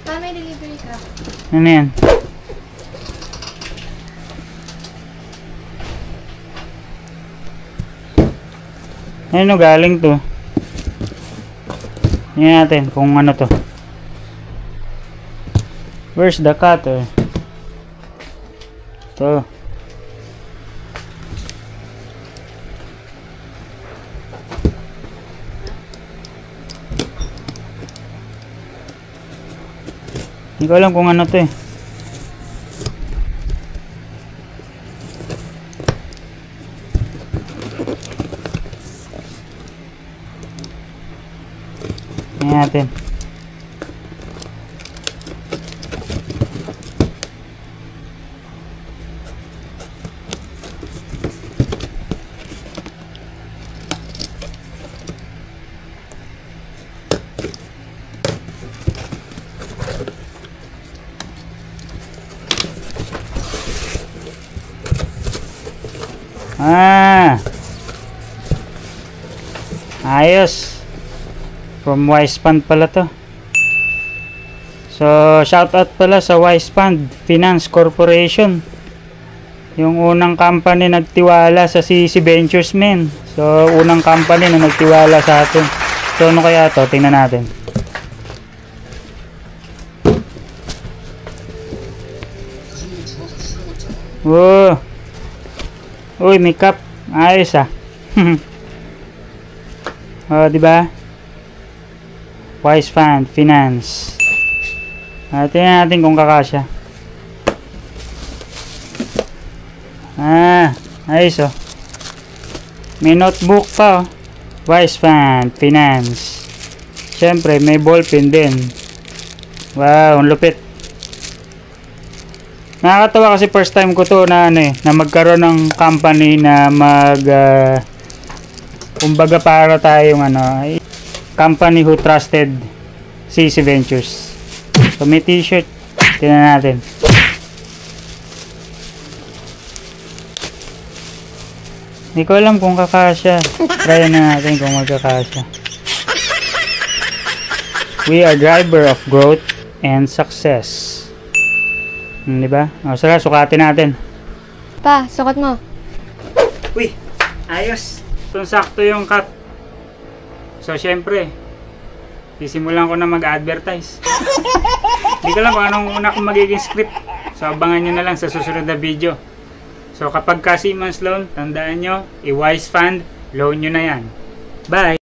May delivery ka. Ano yan? Ano galing to? Tingnan natin kung ano to. Where's the cutter? To. Hindi ko alam kung ano to eh. Tingnan natin. Ayos. From Wise Fund pala to. So, shoutout pala sa Wise Fund Finance Corporation. Yung unang company nagtiwala sa CC Ventures, men. So, unang company na nagtiwala sa atin. So, ano kaya to? Tingnan natin. Wow. Uy, may cup. Ayos ah. Oh, di ba? Wise Fund Finance. Tingnan natin kung kakasya. Ayos oh. May notebook pa oh. Wise Fund Finance. Siyempre, may ballpen din. Wow, ang lupit. Nakakatawa kasi first time ko to na ano eh, na magkaroon ng company na kumbaga para tayong ano, company who trusted CC Ventures. So may t-shirt. Tingnan natin. Hindi ko alam kung kakasya. Try na natin kung magkakasya. We are driver of growth and success. Diba? O, sara, sukatin natin. Pa, sukat mo. Uy, ayos. Itong sakto yung cup. So, syempre, sisimulan ko na mag-advertise. Hindi ko lang kung anong una kong magiging script. So, abangan nyo na lang sa susunod na video. So, kapag ka Siemens Loan, tandaan nyo, i-Wise Fund, loan nyo na yan. Bye!